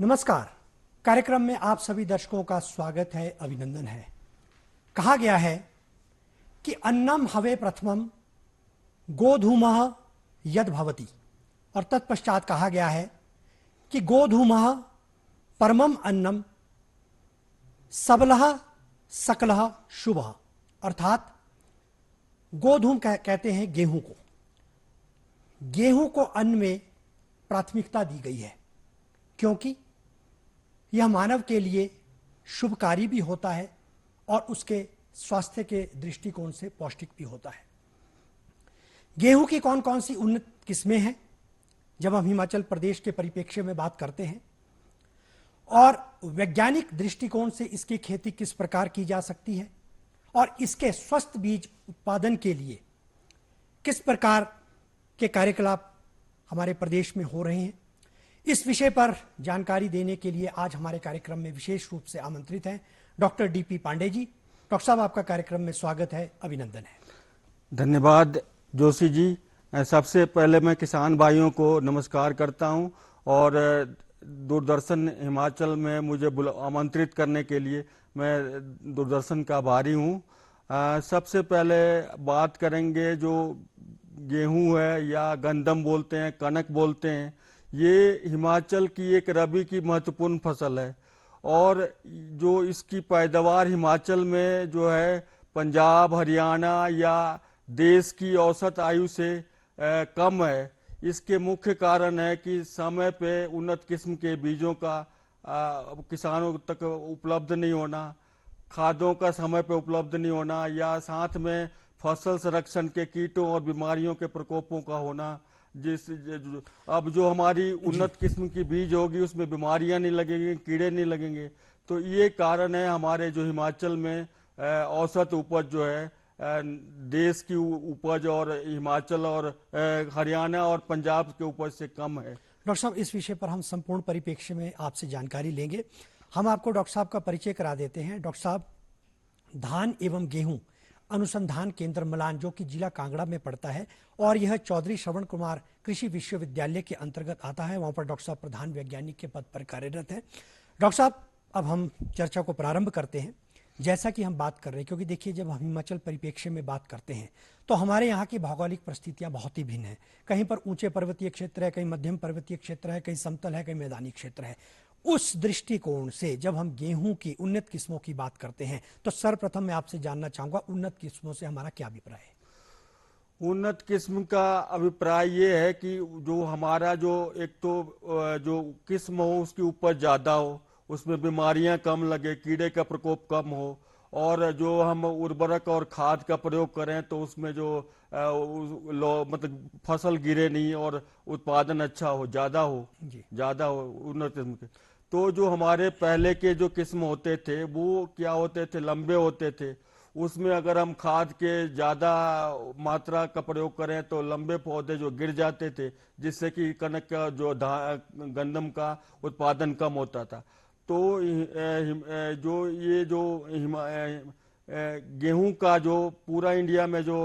नमस्कार। कार्यक्रम में आप सभी दर्शकों का स्वागत है, अभिनंदन है। कहा गया है कि अन्नम हवे प्रथमम गोधूमः यद भवति, और तत्पश्चात कहा गया है कि गोधूमः परमम अन्नम सबलः सकलः शुभः, अर्थात गोधूम कहते हैं गेहूं को। गेहूं को अन्न में प्राथमिकता दी गई है क्योंकि यह मानव के लिए शुभकारी भी होता है और उसके स्वास्थ्य के दृष्टिकोण से पौष्टिक भी होता है। गेहूं की कौन कौन सी उन्नत किस्में हैं जब हम हिमाचल प्रदेश के परिप्रेक्ष्य में बात करते हैं, और वैज्ञानिक दृष्टिकोण से इसकी खेती किस प्रकार की जा सकती है और इसके स्वस्थ बीज उत्पादन के लिए किस प्रकार के कार्यकलाप हमारे प्रदेश में हो रहे हैं, इस विषय पर जानकारी देने के लिए आज हमारे कार्यक्रम में विशेष रूप से आमंत्रित हैं doctor DP Pandey ji. Doctor साहब, आपका कार्यक्रम में स्वागत है, अभिनंदन है। धन्यवाद जोशी जी। सबसे पहले मैं किसान भाइयों को नमस्कार करता हूं और दूरदर्शन हिमाचल में मुझे आमंत्रित करने के लिए मैं दूरदर्शन का आभारी हूं। सबसे पहले बात करेंगे जो गेहूं है या गंदम बोलते हैं, कनक बोलते हैं, ये हिमाचल की एक रबी की महत्वपूर्ण फसल है और जो इसकी पैदावार हिमाचल में जो है पंजाब, हरियाणा या देश की औसत आयु से कम है। इसके मुख्य कारण है कि समय पे उन्नत किस्म के बीजों का किसानों तक उपलब्ध नहीं होना, खादों का समय पे उपलब्ध नहीं होना, या साथ में फसल संरक्षण के कीटों और बीमारियों के प्रकोपों का होना। अब जो हमारी उन्नत किस्म की बीज होगी उसमें बीमारियां नहीं लगेंगी, कीड़े नहीं लगेंगे। तो ये कारण है हमारे जो हिमाचल में औसत उपज जो है देश की उपज और हिमाचल और हरियाणा और पंजाब के उपज से कम है। डॉक्टर साहब, इस विषय पर हम संपूर्ण परिप्रेक्ष्य में आपसे जानकारी लेंगे। हम आपको डॉक्टर साहब का परिचय करा देते हैं। डॉक्टर साहब धान एवं गेहूं अनुसंधान केंद्र मलान, जो कि जिला कांगड़ा में पड़ता है और यह चौधरी श्रवण कुमार कृषि विश्वविद्यालय के अंतर्गत आता है, वहां पर डॉक्टर साहब प्रधान वैज्ञानिक के पद पर कार्यरत हैं। डॉक्टर साहब, अब हम चर्चा को प्रारंभ करते हैं। जैसा कि हम बात कर रहे हैं, क्योंकि देखिए जब हम हिमाचल परिप्रेक्ष्य में बात करते हैं तो हमारे यहाँ की भौगोलिक परिस्थितियाँ बहुत ही भिन्न हैं। कहीं पर ऊंचे पर्वतीय क्षेत्र है, कहीं मध्यम पर्वतीय क्षेत्र है, कहीं समतल है, कहीं मैदानी क्षेत्र है। उस दृष्टिकोण से जब हम गेहूं की उन्नत किस्मों की बात करते हैं तो सर्वप्रथम मैं आपसे जानना चाहूंगा, उन्नत किस्मों से हमारा क्या अभिप्राय है? उन्नत किस्म का अभिप्राय ये है कि जो हमारा जो एक तो जो किस्म हो उसकी उपज ज्यादा हो, उसमें बीमारियां कम लगे, कीड़े का प्रकोप कम हो, और जो हम उर्वरक और खाद का प्रयोग करें तो उसमें जो मतलब फसल गिरे नहीं और उत्पादन अच्छा हो, ज्यादा हो उन्नत किस्म के। तो जो हमारे पहले के जो किस्म होते थे वो क्या होते थे, लंबे होते थे। उसमें अगर हम खाद के ज्यादा मात्रा का प्रयोग करें तो लंबे पौधे जो गिर जाते थे, जिससे कि कनक का जो गंदम का उत्पादन कम होता था। तो जो ये जो गेहूं का जो पूरा इंडिया में जो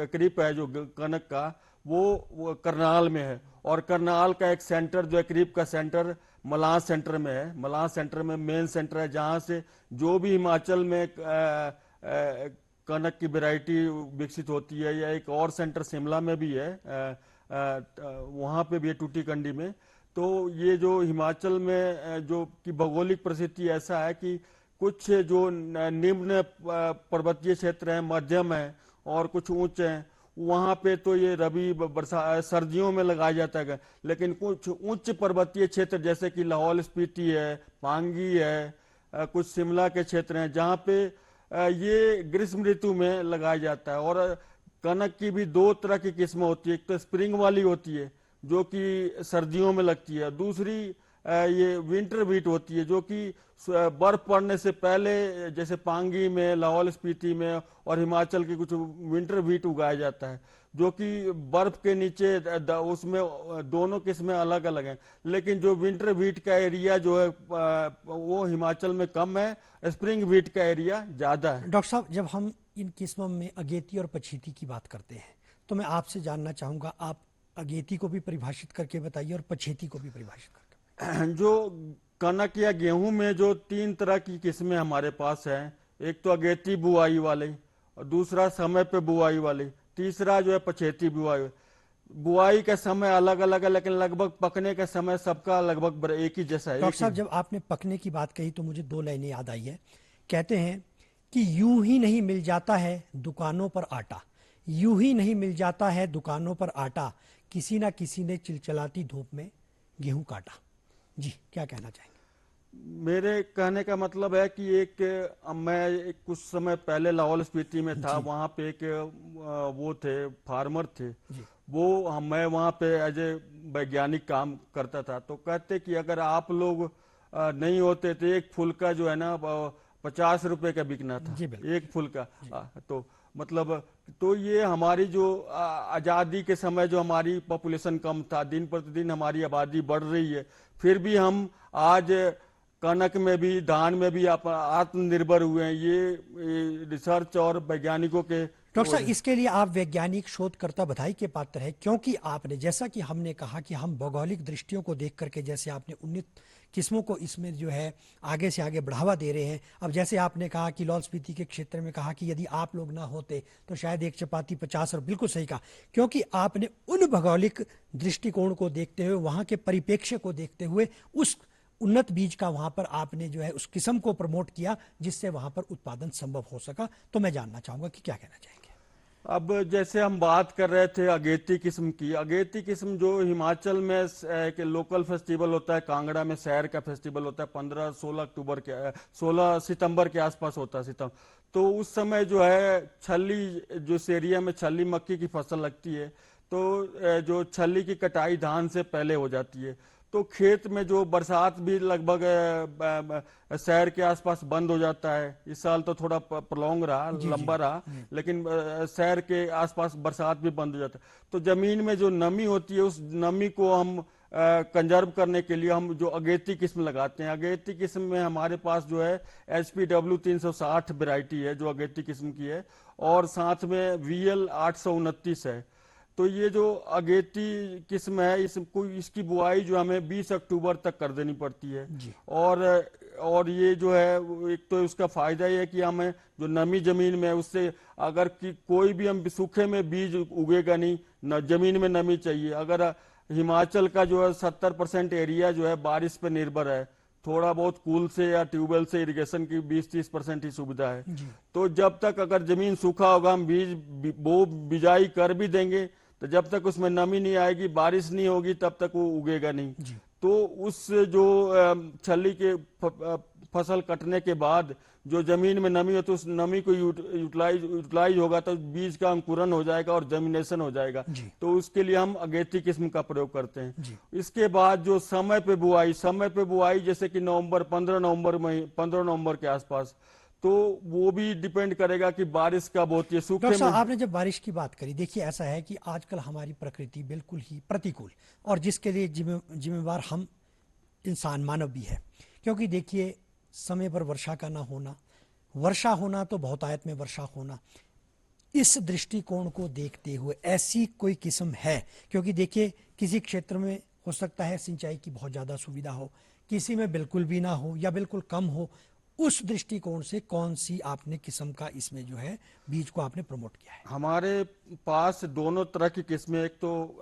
क्रिप है जो कनक का, वो करनाल में है, और करनाल का एक सेंटर जो है क्रिप का सेंटर मलान सेंटर में है। मलान सेंटर में मेन सेंटर है जहां से जो भी हिमाचल में कनक की वैरायटी विकसित होती है, या एक और सेंटर शिमला में भी है, वहां पे भी है टूटीकंडी में। तो ये जो हिमाचल में जो की भौगोलिक परिस्थिति ऐसा है कि कुछ जो निम्न पर्वतीय क्षेत्र हैं, मध्यम है, और कुछ ऊंचे हैं, वहां पे तो ये रबी बरसा सर्दियों में लगाया जाता है। लेकिन कुछ उच्च पर्वतीय क्षेत्र जैसे कि लाहौल स्पीति है, पांगी है, कुछ शिमला के क्षेत्र हैं जहाँ पे ये ग्रीष्म ऋतु में लगाया जाता है। और कनक की भी दो तरह की किस्म होती है, एक तो स्प्रिंग वाली होती है जो कि सर्दियों में लगती है, दूसरी ये विंटर व्हीट होती है जो कि बर्फ पड़ने से पहले जैसे पांगी में, लाहौल स्पीति में और हिमाचल के कुछ विंटर व्हीट उगाया जाता है, जो कि बर्फ के नीचे उसमें दोनों किस्में अलग अलग हैं। लेकिन जो विंटर व्हीट का एरिया जो है वो हिमाचल में कम है, स्प्रिंग व्हीट का एरिया ज्यादा है। डॉक्टर साहब, जब हम इन किस्मों में अगेती और पछेती की बात करते हैं तो मैं आपसे जानना चाहूंगा, आप अगेती को भी परिभाषित करके बताइए और पछेती को भी परिभाषित करके। जो कनक या गेहूं में जो 3 तरह की किस्में हमारे पास हैं, एक तो अगेती बुआई वाली, और दूसरा समय पे बुआई वाली, तीसरा जो है पछेती बुआई। बुआई का समय अलग अलग है, लेकिन लगभग पकने का समय सबका लगभग एक ही जैसा है, डॉक्टर एक ही। साहब, जब आपने पकने की बात कही तो मुझे दो लाइनें याद आई है। कहते हैं कि यूं ही नहीं मिल जाता है दुकानों पर आटा, यूं ही नहीं मिल जाता है दुकानों पर आटा, किसी ना किसी ने चिलचिलाती धूप में गेहूं काटा। जी, क्या कहना चाहेंगे? मेरे कहने का मतलब है कि मैं कुछ समय पहले लाहौल स्पीति में था, जी वहाँ पे वो थे, फार्मर थे। जी मैं वहाँ पे एज ए वैज्ञानिक काम करता था। तो कहते कि अगर आप लोग नहीं होते तो एक फूल का जो है ना 50 रुपए का बिकना था, जी बिल्कुल। एक फूल का। तो मतलब, तो ये हमारी जो आज़ादी के समय जो हमारी पॉपुलेशन कम था, दिन प्रतिदिन हमारी आबादी बढ़ रही है, फिर भी हम आज कनक में भी, धान में भी आत्मनिर्भर हुए हैं। ये रिसर्च और वैज्ञानिकों के डॉक्टर साहब, वजह। इसके लिए आप वैज्ञानिक शोधकर्ता बधाई के पात्र हैं, क्योंकि आपने, जैसा कि हमने कहा कि हम भौगोलिक दृष्टियों को देख करके, जैसे आपने उन्नत किस्मों को इसमें जो है आगे से आगे बढ़ावा दे रहे हैं। अब जैसे आपने कहा कि लाहौल स्पीति के क्षेत्र में कहा कि यदि आप लोग ना होते तो शायद एक चपाती 50, और बिल्कुल सही कहा, क्योंकि आपने उन भौगोलिक दृष्टिकोण को देखते हुए, वहाँ के परिप्रेक्ष्य को देखते हुए, उस उन्नत बीज का वहां पर आपने जो है उस किस्म को प्रमोट किया जिससे वहां पर उत्पादन संभव हो सका। तो मैं जानना चाहूंगा कि क्या कहना चाहेंगे? अब जैसे हम बात कर रहे थे अगेती किस्म की, अगेती किस्म जो हिमाचल में एक लोकल फेस्टिवल होता है, कांगड़ा में सैर का फेस्टिवल होता है, 15-16 अक्टूबर के 16 सितंबर के आसपास होता है, सितंबर। तो उस समय जो है छली, जो इस एरिया में छली मक्की की फसल लगती है, तो जो छली की कटाई धान से पहले हो जाती है। तो खेत में जो बरसात भी लगभग शहर के आसपास बंद हो जाता है। इस साल तो थोड़ा प्रलॉन्ग रहा, जी जी लंबा रहा, लेकिन शहर के आसपास बरसात भी बंद हो जाता है। तो जमीन में जो नमी होती है, उस नमी को हम कंजर्व करने के लिए हम जो अगेती किस्म लगाते हैं। अगेती किस्म में हमारे पास जो है HPW 360 वैरायटी है, जो अगेती किस्म की है, और साथ में VL 829 है। तो ये जो अगेती किस्म है, इसकी बुआई जो हमें 20 अक्टूबर तक कर देनी पड़ती है। जी और ये जो है, एक तो उसका फायदा ये है कि हमें जो नमी जमीन में है, उससे अगर कोई भी हम सूखे में बीज उगेगा नहीं, न जमीन में नमी चाहिए। अगर हिमाचल का जो है 70% एरिया जो है बारिश पर निर्भर है, थोड़ा बहुत कूल से या ट्यूबवेल से इरिगेशन की 20-30% ही सुविधा है। जी तो जब तक अगर जमीन सूखा होगा, हम बिजाई कर भी देंगे, तो जब तक उसमें नमी नहीं आएगी, बारिश नहीं होगी, तब तक वो उगेगा नहीं। जी तो उस जो छली के फसल कटने के बाद जो जमीन में नमी हो, तो उस नमी को यूटिलाइज होगा, तो बीज का अंकुरन हो जाएगा और जर्मिनेशन हो जाएगा। जी तो उसके लिए हम अगेती किस्म का प्रयोग करते हैं। जी इसके बाद जो समय पे बुआई जैसे कि 15 नवंबर के आसपास, तो वो भी डिपेंड करेगा कि बारिश कब होती है। सूखे डॉक्टर में साहब, आपने जब बारिश की बात करी, देखिए ऐसा है कि आजकल हमारी प्रकृति बिल्कुल ही प्रतिकूल, और जिसके लिए जिम्मेवार हम इंसान, मानव भी है। क्योंकि देखिए, समय पर वर्षा का ना होना, वर्षा होना तो बहुतायत में वर्षा होना, इस दृष्टिकोण को देखते हुए ऐसी कोई किस्म है? क्योंकि देखिए, किसी क्षेत्र में हो सकता है सिंचाई की बहुत ज़्यादा सुविधा हो, किसी में बिल्कुल भी ना हो या बिल्कुल कम हो। उस दृष्टिकोण से कौन सी आपने किस्म का इसमें जो है बीज को आपने प्रमोट किया है? हमारे पास दोनों तरह की किस्में, एक तो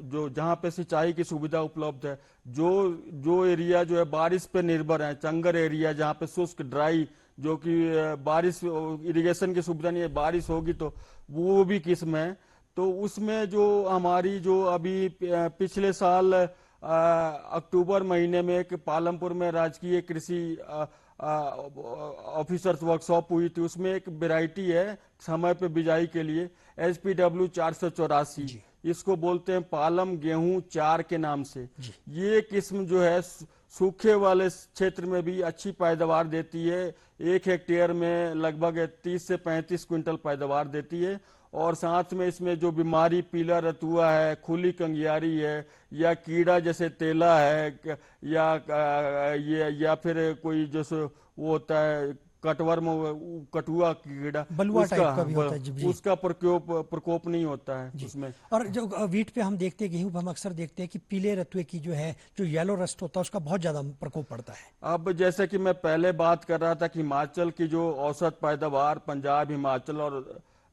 जो जहाँ पे सिंचाई की सुविधा उपलब्ध है, जो जो एरिया जो है बारिश पे निर्भर है, चंगर एरिया जहाँ पे शुष्क ड्राई, जो कि बारिश इरिगेशन की सुविधा नहीं है, बारिश होगी तो वो भी किस्म है। तो उसमें जो हमारी जो अभी पिछले साल अक्टूबर महीने में एक पालमपुर में राजकीय कृषि ऑफिसर्स वर्कशॉप हुई थी, उसमें एक वैरायटी है समय पे बिजाई के लिए, HPW 484। जी इसको बोलते हैं पालम गेहूं 4 के नाम से। जी ये किस्म जो है सूखे वाले क्षेत्र में भी अच्छी पैदावार देती है। 1 हेक्टेयर में लगभग 30 से 35 क्विंटल पैदावार देती है। और साथ में इसमें जो बीमारी, पीला रतुआ है, खुली कंगियारी है, या कीड़ा जैसे तेला है, या फिर कोई जैसे वो होता है कटवर्म, कटुआ कीड़ा, बलुआ टाइप का भी होता है जी। उसका प्रकोप नहीं होता है जी। उसमें। और जो वीट पे हम देखते हैं, गेहूं पे हम अक्सर देखते हैं कि पीले रतुए की जो है, जो येलो रस्ट होता है, उसका बहुत ज्यादा प्रकोप पड़ता है। अब जैसे कि मैं पहले बात कर रहा था कि हिमाचल की जो औसत पैदावार पंजाब, हिमाचल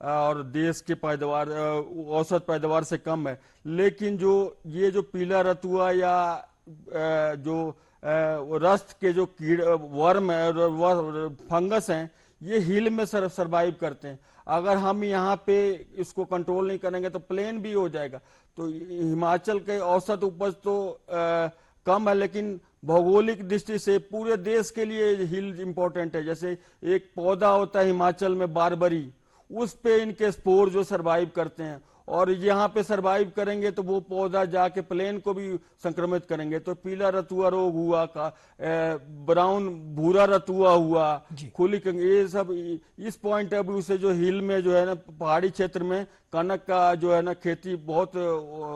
और देश की पैदावार औसत पैदावार से कम है, लेकिन जो ये जो पीला रतुआ या जो रस्ट के जो कीड़ वर्म है, फंगस हैं, ये हिल में सरवाइव करते हैं। अगर हम यहाँ पे इसको कंट्रोल नहीं करेंगे तो प्लेन भी हो जाएगा। तो हिमाचल के औसत उपज तो कम है, लेकिन भौगोलिक दृष्टि से पूरे देश के लिए हिल इंपॉर्टेंट है। जैसे एक पौधा होता है हिमाचल में बारबरी, उस पे इनके स्पोर जो सरवाइव करते हैं, और यहाँ पे सरवाइव करेंगे तो वो पौधा जाके प्लेन को भी संक्रमित करेंगे। तो पीला रतुआ रोग हुआ, ब्राउन भूरा रतुआ हुआ, खुली ये सब इस पॉइंट ऑफ व्यू से जो हिल में जो है ना, पहाड़ी क्षेत्र में कनक का जो है ना खेती बहुत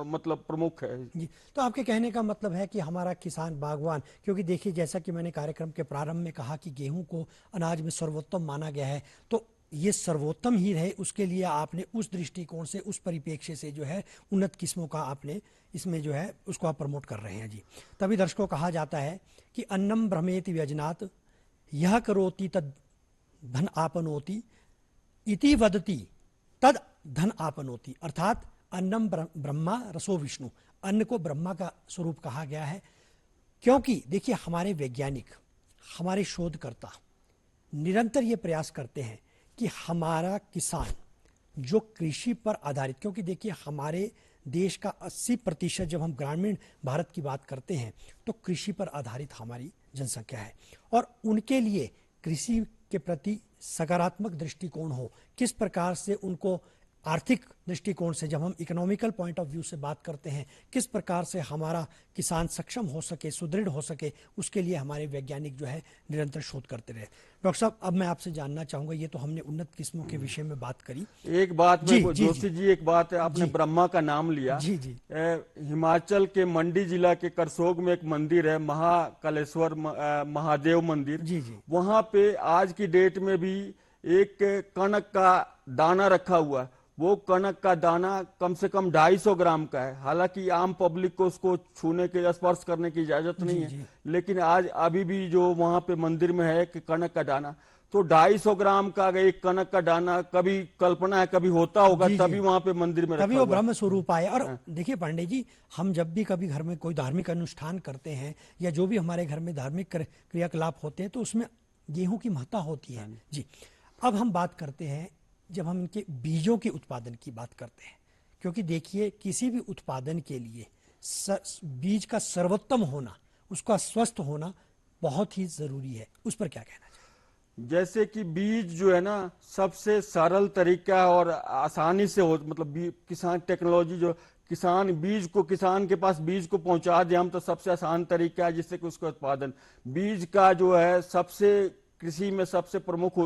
मतलब प्रमुख है जी। तो आपके कहने का मतलब है कि हमारा किसान बागवान, क्योंकि देखिए जैसा कि मैंने कार्यक्रम के प्रारंभ में कहा कि गेहूं को अनाज में सर्वोत्तम माना गया है, तो ये सर्वोत्तम ही रहे उसके लिए आपने उस दृष्टिकोण से, उस परिप्रेक्ष्य से जो है उन्नत किस्मों का आपने इसमें जो है उसको आप प्रमोट कर रहे हैं जी। तभी दर्शकों कहा जाता है कि अन्नम ब्रह्मेति व्यजनात् यह करोति तद धन आपनोति इति वदति तद धन आपनोति। अर्थात अन्नम ब्रह्मा रसो विष्णु, अन्न को ब्रह्मा का स्वरूप कहा गया है। क्योंकि देखिए हमारे वैज्ञानिक, हमारे शोधकर्ता निरंतर ये प्रयास करते हैं कि हमारा किसान जो कृषि पर आधारित, क्योंकि देखिए हमारे देश का 80% जब हम ग्रामीण भारत की बात करते हैं तो कृषि पर आधारित हमारी जनसंख्या है, और उनके लिए कृषि के प्रति सकारात्मक दृष्टिकोण हो, किस प्रकार से उनको आर्थिक दृष्टिकोण से, जब हम इकोनॉमिकल पॉइंट ऑफ व्यू से बात करते हैं, किस प्रकार से हमारा किसान सक्षम हो सके, सुदृढ़ हो सके, उसके लिए हमारे वैज्ञानिक जो है निरंतर शोध करते रहे। डॉक्टर साहब, अब मैं आपसे जानना चाहूंगा, ये तो हमने उन्नत किस्मों के विषय में बात करी, एक बात में जोशी जी, एक बात है, आपने ब्रह्मा का नाम लिया। जी जी। हिमाचल के मंडी जिला के करसोग में एक मंदिर है, महाकालेश्वर महादेव मंदिर। जी जी। वहां पे आज की डेट में भी एक कनक का दाना रखा हुआ है। वो कनक का दाना कम से कम 250 ग्राम का है। हालांकि आम पब्लिक को उसको छूने के, स्पर्श करने की इजाजत नहीं है, लेकिन आज अभी भी जो वहां पे मंदिर में है कि कनक का दाना, तो 250 ग्राम का एक कनक का दाना, कभी कल्पना है कभी होता होगा, तभी वहां पे मंदिर में तभी वो ब्रह्म स्वरूप आए। और देखिए पांडे जी, हम जब भी कभी घर में कोई धार्मिक अनुष्ठान करते हैं या जो भी हमारे घर में धार्मिक क्रियाकलाप होते हैं, तो उसमें गेहूं की महत्ता होती है जी। अब हम बात करते हैं, जब हम इनके बीजों के उत्पादन की बात करते हैं, क्योंकि देखिए किसी भी उत्पादन के लिए बीज का सर्वोत्तम होना, उसका स्वस्थ होना बहुत ही जरूरी है। उस पर क्या कहना चाहिए? जैसे कि बीज जो है ना, सबसे सरल तरीका और आसानी से हो, मतलब किसान टेक्नोलॉजी जो किसान बीज को, किसान के पास बीज को पहुंचा दे हम, तो सबसे आसान तरीका है जिससे कि उसका उत्पादन, बीज का जो है सबसे कृषि में सबसे प्रमुख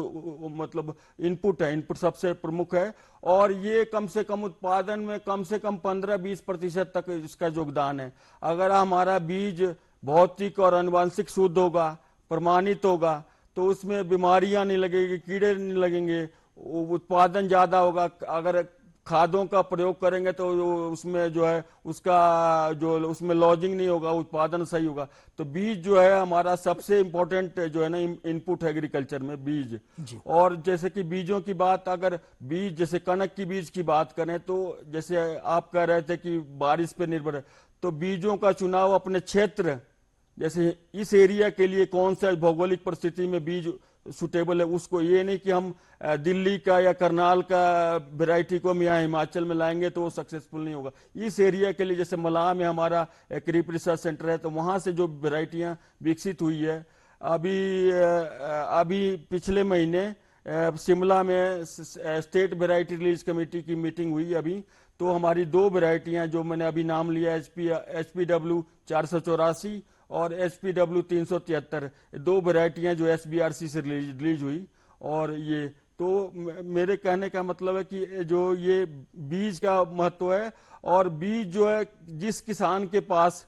मतलब इनपुट है, इनपुट सबसे प्रमुख है। और ये कम से कम उत्पादन में कम से कम 15-20% तक इसका योगदान है। अगर हमारा बीज भौतिक और आनुवंशिक शुद्ध होगा, प्रमाणित होगा, तो उसमें बीमारियां नहीं लगेगी, कीड़े नहीं लगेंगे, उत्पादन ज्यादा होगा। अगर खादों का प्रयोग करेंगे तो उसमें जो है उसका जो उसमें लॉजिंग नहीं होगा, उत्पादन सही होगा। तो बीज जो है हमारा सबसे इम्पोर्टेंट जो है ना इनपुट है एग्रीकल्चर में, बीज। और जैसे कि बीजों की बात, अगर बीज जैसे कनक की बीज की बात करें, तो जैसे आप कह रहे थे कि बारिश पे निर्भर है, तो बीजों का चुनाव अपने क्षेत्र, जैसे इस एरिया के लिए कौन सा भौगोलिक परिस्थिति में बीज सुटेबल है, उसको, ये नहीं कि हम दिल्ली का या करनाल का वैरायटी को हम यहाँ हिमाचल में लाएंगे तो वो सक्सेसफुल नहीं होगा। इस एरिया के लिए, जैसे मलाह में हमारा क्रीप रिसर्च सेंटर है, तो वहाँ से जो वैरायटियाँ विकसित हुई है, अभी पिछले महीने शिमला में स्टेट वैरायटी रिलीज कमेटी की मीटिंग हुई अभी, तो हमारी 2 वैरायटियाँ जो मैंने अभी नाम लिया, HPW 484 और HPW 373, 2 वैरायटियां जो SBRC से रिलीज हुई। और ये तो मेरे कहने का मतलब है कि जो ये बीज का महत्व है, और बीज जो है जिस किसान के पास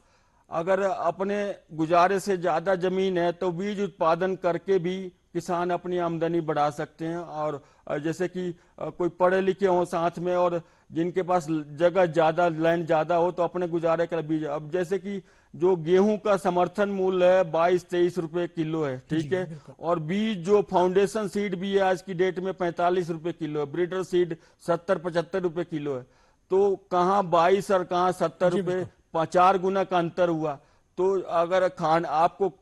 अगर अपने गुजारे से ज्यादा जमीन है तो बीज उत्पादन करके भी किसान अपनी आमदनी बढ़ा सकते हैं। और जैसे कि कोई पढ़े लिखे हो साथ में और जिनके पास जगह ज्यादा, लैंड ज्यादा हो, तो अपने गुजारे का बीज। अब जैसे कि जो गेहूं का समर्थन मूल्य है 22-23 रुपए किलो है, ठीक जी है। बिल्कुल। और बीज जो फाउंडेशन सीड भी है आज की डेट में 45 रुपए किलो है, ब्रीडर सीड 70-75 रुपए किलो है। तो कहाँ 22 और कहाँ 70 जी रुपए, बिल्कुल। 4 गुना का अंतर हुआ। तो अगर आपको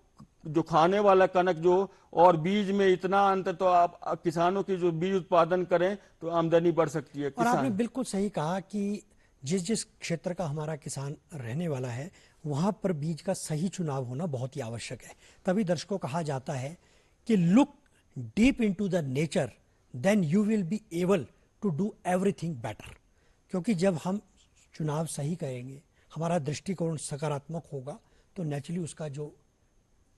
जो खाने वाला कनक जो और बीज में इतना अंतर, तो आप किसानों की जो बीज उत्पादन करें तो आमदनी बढ़ सकती है और आपने किसान। बिल्कुल सही कहा कि जिस जिस क्षेत्र का हमारा किसान रहने वाला है वहां पर बीज का सही चुनाव होना बहुत ही आवश्यक है। तभी दर्शकों कहा जाता है कि look deep into the nature, then you will be able to do everything better. क्योंकि जब हम चुनाव सही करेंगे, हमारा दृष्टिकोण सकारात्मक होगा, तो नेचुरली उसका जो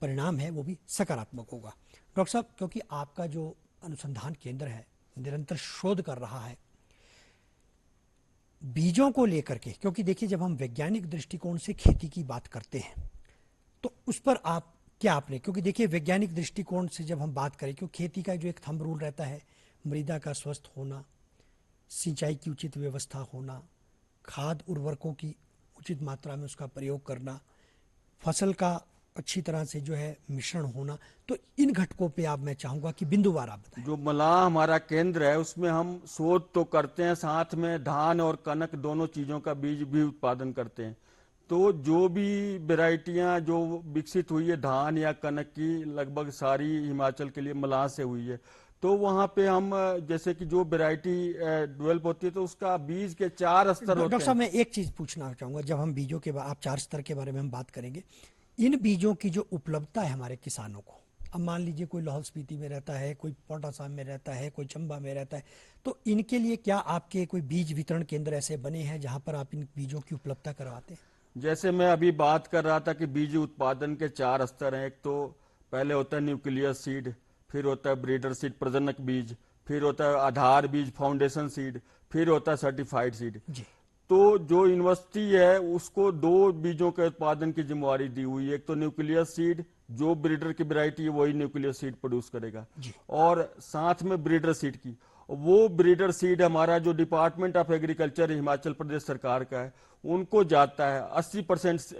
परिणाम है वो भी सकारात्मक होगा। डॉक्टर साहब, क्योंकि आपका जो अनुसंधान केंद्र है निरंतर शोध कर रहा है बीजों को लेकर के, क्योंकि देखिए जब हम वैज्ञानिक दृष्टिकोण से खेती की बात करते हैं तो उस पर आप क्या आपने, क्योंकि देखिए वैज्ञानिक दृष्टिकोण से जब हम बात करें, क्योंकि खेती का जो एक थंब रूल रहता है, मृदा का स्वस्थ होना, सिंचाई की उचित व्यवस्था होना, खाद उर्वरकों की उचित मात्रा में उसका प्रयोग करना, फसल का अच्छी तरह से जो है मिश्रण होना, तो इन घटकों पे आप, मैं चाहूंगा कि बिंदुवार आप बताएं। जो मलाह हमारा केंद्र है उसमें हम शोध तो करते हैं, साथ में धान और कनक दोनों चीजों का बीज भी उत्पादन करते हैं। तो जो भी वैरायटियां जो विकसित हुई है धान या कनक की, लगभग सारी हिमाचल के लिए मलाह से हुई है। तो वहां पे हम जैसे कि जो वैरायटी डेवलप होती है तो उसका बीज के 4 स्तर डॉक्टर होते साहब, हैं। मैं एक चीज पूछना चाहूंगा, जब हम बीजों के आप 4 स्तर के बारे में हम बात करेंगे, इन बीजों की जो उपलब्धता है हमारे किसानों को, अब मान लीजिए कोई लाहौल स्पीति में रहता है, कोई पाउंटा साहिब में रहता है, कोई चंबा में रहता है, तो इनके लिए क्या आपके कोई बीज वितरण केंद्र ऐसे बने हैं जहां पर आप इन बीजों की उपलब्धता करवाते हैं? जैसे मैं अभी बात कर रहा था कि बीज उत्पादन के 4 स्तर हैं। एक तो पहले होता है न्यूक्लियस सीड, फिर होता है ब्रीडर सीड प्रजनक बीज, फिर होता है आधार बीज फाउंडेशन सीड, फिर होता है सर्टिफाइड सीड। जी तो जो यूनिवर्सिटी है उसको 2 बीजों के उत्पादन की जिम्मेवारी दी हुई है। एक तो न्यूक्लियस सीड, जो ब्रीडर की वैरायटी है वही न्यूक्लियस सीड प्रोड्यूस करेगा, जी और साथ में ब्रीडर सीड की। वो ब्रीडर सीड हमारा जो department of agriculture Himachal Pradesh सरकार का है उनको जाता है। 80%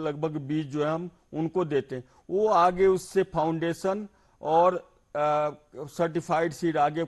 लगभग बीज जो है हम उनको देते हैं। वो आगे उससे फाउंडेशन और सर्टिफाइड सीड आगे,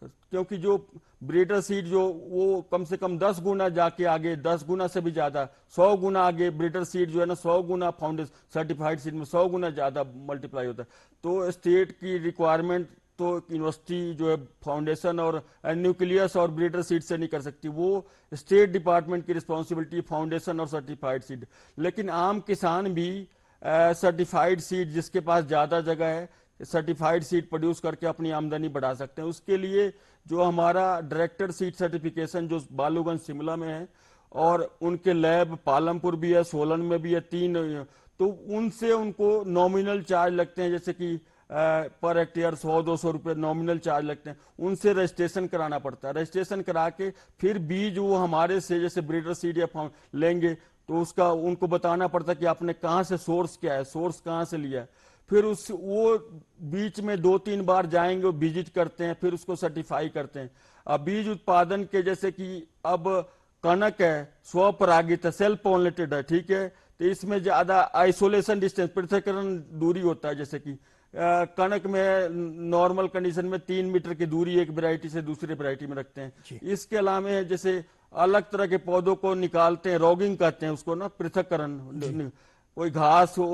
क्योंकि जो ब्रीडर सीड जो वो कम से कम 10 गुना जाके आगे, 10 गुना से भी ज्यादा 100 गुना आगे ब्रीडर सीड जो है ना, 100 गुना फाउंडेशन सर्टिफाइड सीड में 100 गुना ज्यादा मल्टीप्लाई होता है। तो स्टेट की रिक्वायरमेंट तो यूनिवर्सिटी जो है फाउंडेशन और न्यूक्लियस और ब्रीडर सीड से नहीं कर सकती, वो स्टेट डिपार्टमेंट की रिस्पॉन्सिबिलिटी फाउंडेशन और सर्टिफाइड सीड। लेकिन आम किसान भी सर्टिफाइड सीड, जिसके पास ज्यादा जगह है, सर्टिफाइड सीड प्रोड्यूस करके अपनी आमदनी बढ़ा सकते हैं। उसके लिए जो हमारा डायरेक्टर सीड सर्टिफिकेशन जो बालूगंज शिमला में है, और उनके लैब पालमपुर भी है, सोलन में भी है, 3, तो उनसे उनको नॉमिनल चार्ज लगते हैं, जैसे कि पर हेक्टेयर 100-200 रुपए नॉमिनल चार्ज लगते हैं। उनसे रजिस्ट्रेशन कराना पड़ता है। रजिस्ट्रेशन करा के फिर बीज वो हमारे से जैसे ब्रीडर सीड या लेंगे, तो उसका उनको बताना पड़ता है कि आपने कहाँ से सोर्स क्या है, सोर्स कहाँ से लिया है। फिर उस वो बीच में 2-3 बार जाएंगे, वो विजिट करते हैं, फिर उसको सर्टिफाई करते हैं। अब बीज उत्पादन के जैसे कि अब कनक है, स्वपरागित है, सेल्फ पॉलिनेटेड है, ठीक है, तो इसमें ज्यादा आइसोलेशन डिस्टेंस, पृथक्करण दूरी होता है। जैसे कि कनक में नॉर्मल कंडीशन में 3 मीटर की दूरी एक वैरायटी से दूसरी वैरायटी में रखते हैं। इसके अलावा जैसे अलग तरह के पौधों को निकालते हैं, रॉगिंग कहते हैं उसको ना, पृथक्करण, कोई घास हो,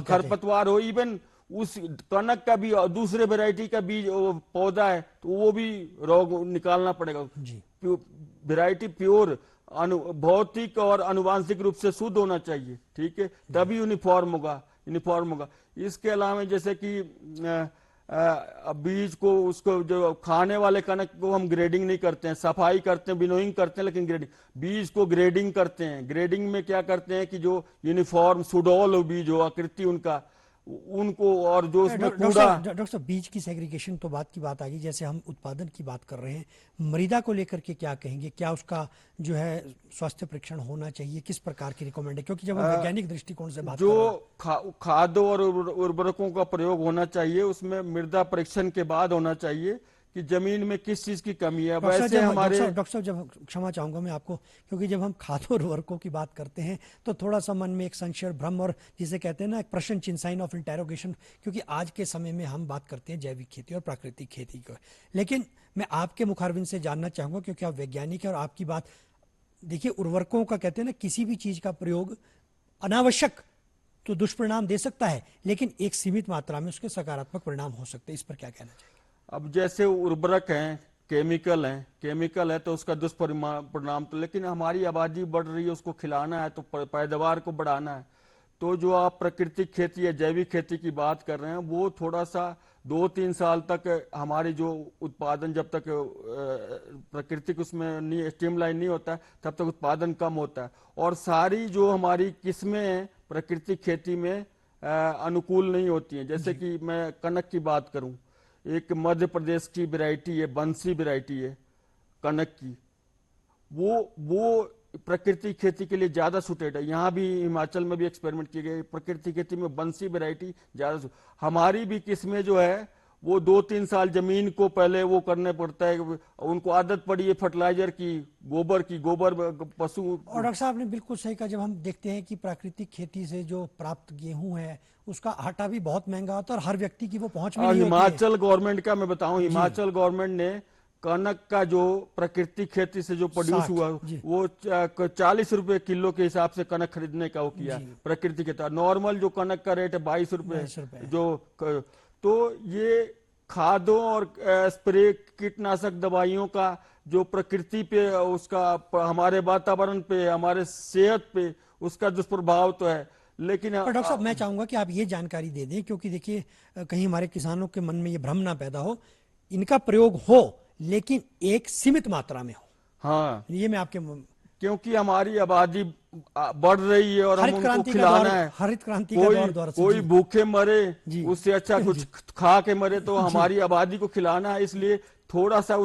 खरपतवार हो, इवन उस कनक का भी दूसरे वैरायटी का बीज पौधा है तो वो भी रोग निकालना पड़ेगा। वैरायटी प्योर भौतिक और अनुवांशिक रूप से शुद्ध होना चाहिए, ठीक है, तभी यूनिफॉर्म होगा। इसके अलावा जैसे कि बीज को, उसको जो खाने वाले कनक को हम ग्रेडिंग नहीं करते हैं, सफाई करते हैं, विनोइंग करते हैं, लेकिन बीज को ग्रेडिंग करते हैं। ग्रेडिंग में क्या करते हैं कि जो यूनिफॉर्म सुडौल बीज हो, आकृति उनका उनको, और जो उसमें कूड़ा। डॉक्टर साहब, बीज की सेग्रीगेशन तो बात की बात आ गई, जैसे हम उत्पादन की बात कर रहे हैं, मृदा को लेकर के क्या कहेंगे? क्या उसका जो है स्वास्थ्य परीक्षण होना चाहिए? किस प्रकार की रिकमेंड है? क्योंकि जब हम वैज्ञानिक दृष्टिकोण से बात कर रहे हैं, जो खादों और उर्वरकों का प्रयोग होना चाहिए उसमें मृदा परीक्षण के बाद होना चाहिए कि जमीन में किस चीज की कमी है। वैसे हमारे डॉक्टर साहब जब क्षमा चाहूंगा मैं आपको, क्योंकि जब हम खाद्य और उर्वरकों की बात करते हैं तो थोड़ा सा मन में एक संशय और भ्रम, और जिसे कहते हैं ना एक प्रश्न चिन्ह, साइन ऑफ इंटेरोगेशन, क्योंकि आज के समय में हम बात करते हैं जैविक खेती और प्राकृतिक खेती को। लेकिन मैं आपके मुखारबिन से जानना चाहूंगा, क्योंकि आप वैज्ञानिक है और आपकी बात, देखिए उर्वरकों का कहते हैं ना, किसी भी चीज का प्रयोग अनावश्यक तो दुष्परिणाम दे सकता है, लेकिन एक सीमित मात्रा में उसके सकारात्मक परिणाम हो सकते हैं। इस पर क्या कहना चाहिए? अब जैसे उर्वरक हैं, केमिकल है तो उसका दुष्परिणाम तो, लेकिन हमारी आबादी बढ़ रही है, उसको खिलाना है तो पैदावार को बढ़ाना है। तो जो आप प्राकृतिक खेती या जैविक खेती की बात कर रहे हैं वो थोड़ा सा 2-3 साल तक हमारी जो उत्पादन, जब तक प्राकृतिक उसमें नहीं स्ट्रीमलाइन नहीं होता है तब तक उत्पादन कम होता है। और सारी जो हमारी किस्में हैं प्राकृतिक खेती में अनुकूल नहीं होती हैं। जैसे कि मैं कनक की बात करूं, एक मध्य प्रदेश की वैरायटी है, बंसी वैरायटी है कनक की, वो प्राकृतिक खेती के लिए ज्यादा सुटेड है। यहाँ भी हिमाचल में भी एक्सपेरिमेंट किए गए, प्राकृतिक खेती में बंसी वैरायटी ज्यादा। हमारी भी किस्में जो है वो 2-3 साल जमीन को पहले वो करने पड़ता है, उनको आदत पड़ी है फर्टिलाइजर की, गोबर पशु। और डॉक्टर साहब ने बिल्कुल सही कहा, जब हम देखते हैं कि प्राकृतिक खेती से जो प्राप्त गेहूं है उसका आटा भी बहुत महंगा होता है और हर व्यक्ति की वो पहुंच में नहीं होती है। हिमाचल गवर्नमेंट का मैं बताऊं, हिमाचल गवर्नमेंट ने कनक का जो प्राकृतिक खेती से जो प्रोड्यूस हुआ वो 40 रुपए किलो के हिसाब से कनक खरीदने का वो किया प्राकृतिक खेती। नॉर्मल जो कनक का रेट है 22 रुपए जो। तो ये खादों और स्प्रे कीटनाशक दवाइयों का जो प्रकृति पे, उसका हमारे वातावरण पे, हमारे सेहत पे उसका दुष्प्रभाव तो है। लेकिन डॉक्टर साहब मैं चाहूंगा कि आप ये जानकारी दे दें, क्योंकि देखिए कहीं हमारे किसानों के मन में ये भ्रम ना पैदा हो, इनका प्रयोग हो लेकिन एक सीमित मात्रा में हो। हाँ, ये मैं आपके, क्योंकि हमारी आबादी बढ़ रही है और हम उनको खिलाना है। हरित क्रांति का दौर कोई भूखे मरे उससे अच्छा कुछ खा के मरे, तो हमारी आबादी को खिलाना है। इसलिए थोड़ा सा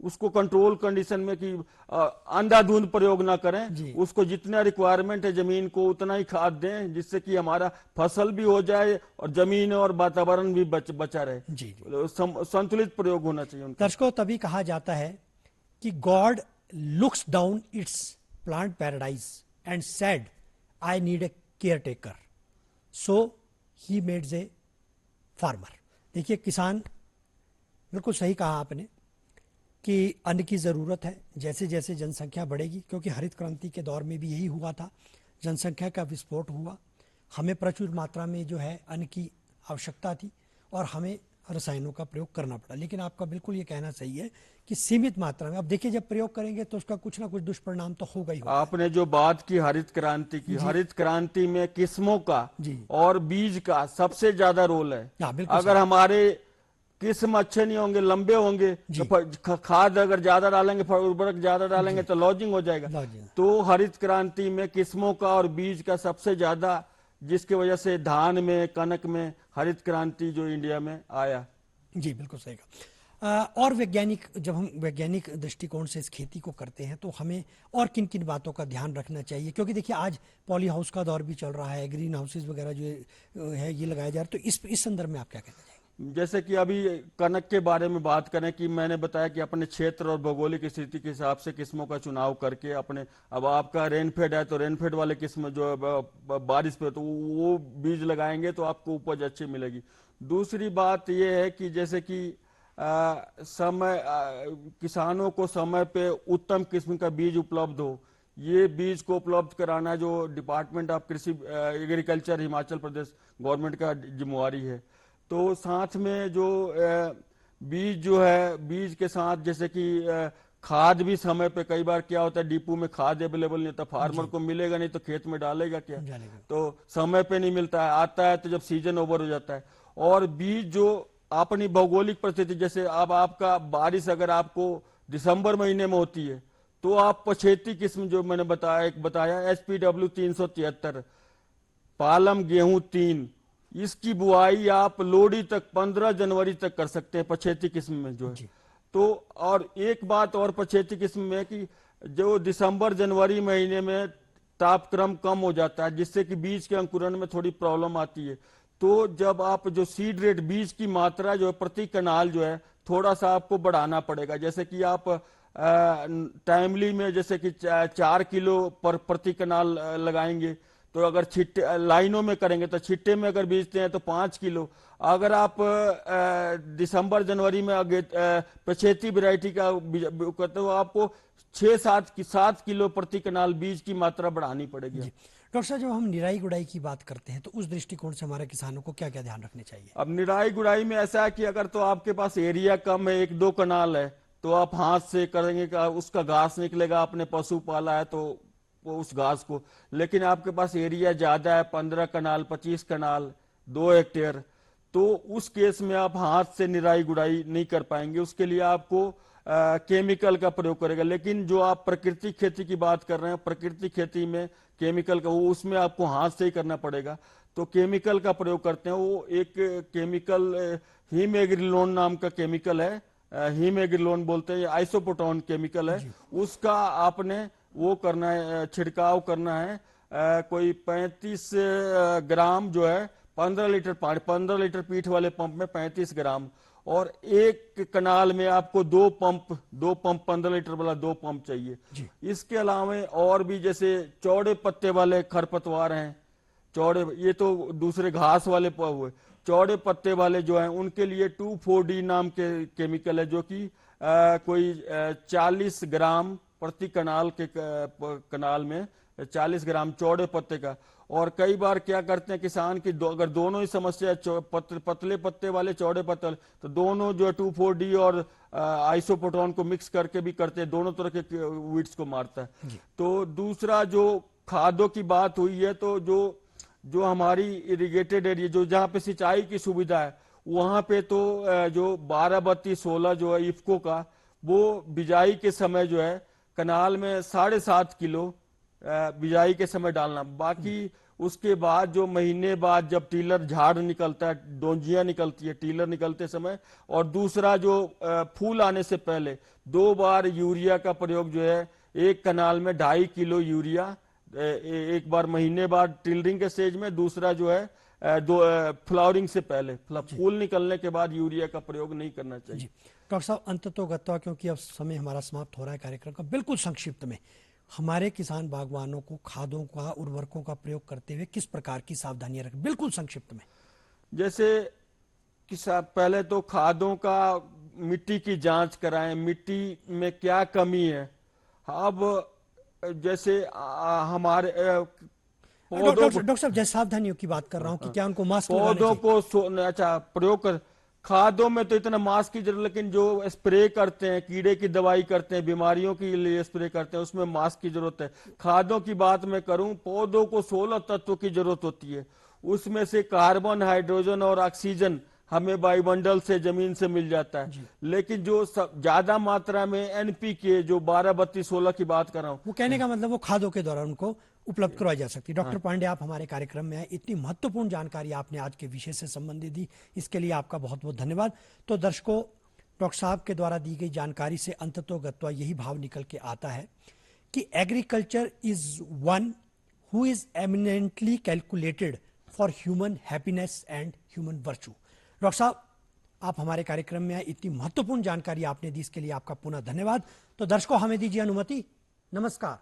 उसको कंट्रोल कंडीशन में कि अंधाधुंध प्रयोग ना करें, उसको जितना रिक्वायरमेंट है जमीन को उतना ही खाद दें, जिससे कि हमारा फसल भी हो जाए और जमीन और वातावरण भी बचा रहे। संतुलित प्रयोग होना चाहिए उनका। दर्शकों, तभी कहा जाता है कि God looks down its plant paradise and said I need a caretaker, so he mades a farmer. देखिए किसान, बिल्कुल सही कहा आपने कि अन्न की ज़रूरत है। जैसे जैसे जनसंख्या बढ़ेगी, क्योंकि हरित क्रांति के दौर में भी यही हुआ था, जनसंख्या का विस्फोट हुआ, हमें प्रचुर मात्रा में जो है अन्न की आवश्यकता थी और हमें रसायनों का प्रयोग करना पड़ा। लेकिन आपका बिल्कुल ये कहना सही है कि सीमित मात्रा में। अब देखिए जब प्रयोग करेंगे तो उसका कुछ ना कुछ दुष्परिणाम तो होगा ही होगा। आपने जो बात की हरित क्रांति की, हरित क्रांति में किस्मों का और बीज का सबसे ज्यादा रोल है। अगर हमारे किस्म अच्छे नहीं होंगे, लंबे होंगे, तो खाद अगर ज्यादा डालेंगे, उर्वरक ज्यादा डालेंगे तो लॉजिंग हो जाएगा। तो हरित क्रांति में किस्मों का और बीज का सबसे ज्यादा, जिसकी वजह से धान में, कनक में हरित क्रांति जो इंडिया में आया। जी बिल्कुल सही कहा। और वैज्ञानिक, जब हम वैज्ञानिक दृष्टिकोण से इस खेती को करते हैं तो हमें और किन किन बातों का ध्यान रखना चाहिए? क्योंकि देखिए आज पॉली हाउस का दौर भी चल रहा है, ग्रीन हाउसेज वगैरह जो है ये लगाया जा रहा है, तो इस संदर्भ में आप क्या कहना चाहिए? जैसे कि अभी कनक के बारे में बात करें कि मैंने बताया कि अपने क्षेत्र और भौगोलिक स्थिति के हिसाब से किस्मों का चुनाव करके अपने, अब आपका रेनफेड है तो रेनफेड वाले किस्म जो बारिश पे, तो वो बीज लगाएंगे तो आपको उपज अच्छी मिलेगी। दूसरी बात ये है कि जैसे कि किसानों को समय पे उत्तम किस्म का बीज उपलब्ध हो, ये बीज को उपलब्ध कराना जो डिपार्टमेंट ऑफ कृषि एग्रीकल्चर हिमाचल प्रदेश गवर्नमेंट का जिम्मेवारी है। तो साथ में जो बीज जो है, बीज के साथ जैसे कि खाद भी समय पे, कई बार क्या होता है डिपो में खाद अवेलेबल नहीं होता, फार्मर को मिलेगा नहीं तो खेत में डालेगा क्या, तो समय पे नहीं मिलता है, आता है तो जब सीजन ओवर हो जाता है। और बीज जो अपनी भौगोलिक परिस्थिति, जैसे अब आपका बारिश अगर आपको दिसंबर महीने में होती है तो आप पछेती किस्म जो मैंने बताया SPW 373 पालम गेहूं 3 इसकी बुआई आप लोहड़ी तक 15 जनवरी तक कर सकते हैं पछेती किस्म में जो है। तो और एक बात और पछेती किस्म में कि जो दिसंबर जनवरी महीने में तापक्रम कम हो जाता है, जिससे कि बीज के अंकुरण में थोड़ी प्रॉब्लम आती है। तो जब आप जो सीड रेट, बीज की मात्रा जो है प्रति कनाल जो है थोड़ा सा आपको बढ़ाना पड़ेगा। जैसे कि आप टाइमली में जैसे कि 4 किलो प्रति कनाल लगाएंगे, तो अगर छिट्टे लाइनों में करेंगे तो छिट्टे में अगर बीजते हैं तो 5 किलो। अगर आप दिसंबर जनवरी में पछेती वैरायटी का करते हो, आपको 7 किलो प्रति कनाल बीज की मात्रा बढ़ानी पड़ेगी। डॉक्टर साहब, जब हम निराई गुड़ाई की बात करते हैं तो उस दृष्टिकोण से हमारे किसानों को क्या क्या ध्यान रखने चाहिए? अब निराई गुड़ाई में ऐसा है कि अगर तो आपके पास एरिया कम है, 1-2 कनाल है, तो आप हाथ से करेंगे, का उसका घास निकलेगा, आपने पशु पाला है तो वो उस घास को। लेकिन आपके पास एरिया ज्यादा है, 15 कनाल, 25 कनाल, 2 हेक्टेयर, तो उस केस में आप हाथ से निराई गुड़ाई नहीं कर पाएंगे। उसके लिए आपको केमिकल का प्रयोग करेगा। लेकिन जो आप प्राकृतिक खेती की बात कर रहे हैं, प्राकृतिक खेती में केमिकल का, वो उसमें आपको हाथ से ही करना पड़ेगा। तो केमिकल का प्रयोग करते हैं, वो एक केमिकल हीमेग्रिलोन नाम का केमिकल है, हीमेग्रिलोन बोलते हैं, आइसोपोटोन केमिकल है। उसका आपने वो करना है, छिड़काव करना है। कोई 35 ग्राम जो है 15 लीटर पानी, 15 लीटर पीठ वाले पंप में 35 ग्राम, और एक कनाल में आपको 2 पंप 15 लीटर वाला 2 पंप चाहिए। इसके अलावा और भी जैसे चौड़े पत्ते वाले खरपतवार हैं, चौड़े, ये तो दूसरे घास वाले हुए, चौड़े पत्ते वाले जो हैं उनके लिए 2,4-D नाम के केमिकल है, जो कि कोई 40 ग्राम प्रति कनाल के कनाल में 40 ग्राम चौड़े पत्ते का। और कई बार क्या करते हैं किसान की अगर दोनों ही समस्या पतले पत्ते वाले, चौड़े पत्ते, तो दोनों जो है 2,4-D और आइसोपोटोन को मिक्स करके भी करते हैं, दोनों तरह के वीड्स को मारता है। तो दूसरा जो खादों की बात हुई है, तो जो हमारी इरिगेटेड एरिया, जो जहाँ पे सिंचाई की सुविधा है, वहां पे तो जो 12-32-16 जो है इफ्को का, वो बिजाई के समय जो है कनाल में 7.5 किलो बिजाई के समय डालना। बाकी उसके बाद जो महीने बाद जब टीलर झाड़ निकलता है, डोंजियां निकलती है टीलर निकलते समय, और दूसरा जो फूल आने से पहले 2 बार यूरिया का प्रयोग जो है, एक कनाल में 2.5 किलो यूरिया, एक बार महीने बाद टिलरिंग के स्टेज में, दूसरा जो है फ्लावरिंग से पहले, फूल निकलने के बाद यूरिया का प्रयोग नहीं करना चाहिए। डॉक्टर साहब, अंततोगत्वा, क्योंकि अब समय हमारा समाप्त हो रहा है कार्यक्रम का, बिल्कुल संक्षिप्त में हमारे किसान बागवानों को खादों का, उर्वरकों का प्रयोग करते हुए किस प्रकार की सावधानियां रखें, बिल्कुल संक्षिप्त में? जैसे किसान पहले तो खादों का मिट्टी की जांच कराएं, मिट्टी में क्या कमी है। अब जैसे हमारे डॉक्टर साहब, जैसे सावधानियों की बात कर रहा हूं कि क्या उनको मास्क पौधों को अच्छा प्रयोग कर, खादों में तो इतना मास्क की जरूरत, लेकिन जो स्प्रे करते हैं, कीड़े की दवाई करते हैं, बीमारियों के लिए स्प्रे करते हैं, उसमें मास्क की जरूरत है। खादों की बात मैं करूं, पौधों को 16 तत्वों की जरूरत होती है। उसमें से कार्बन, हाइड्रोजन और ऑक्सीजन हमें वायुमंडल से, जमीन से मिल जाता है। लेकिन जो ज्यादा मात्रा में एनपीके, जो 12-32-16 की बात कर रहा हूं, वो कहने का मतलब वो खादों के द्वारा उनको उपलब्ध करवाई जा सकती है। डॉक्टर पांडे, आप हमारे कार्यक्रम में आए, इतनी महत्वपूर्ण जानकारी आपने आज के विषय से संबंधित दी, इसके लिए आपका बहुत बहुत धन्यवाद। तो दर्शकों, डॉक्टर साहब के द्वारा दी गई जानकारी से अंततोगत्वा यही भाव निकल के आता है कि agriculture is one who is eminently calculated for human happiness and human virtue. Doctor साहब, आप हमारे कार्यक्रम में आए, इतनी महत्वपूर्ण जानकारी आपने दी, इसके लिए आपका पुनः धन्यवाद। तो दर्शकों, हमें दीजिए अनुमति। नमस्कार।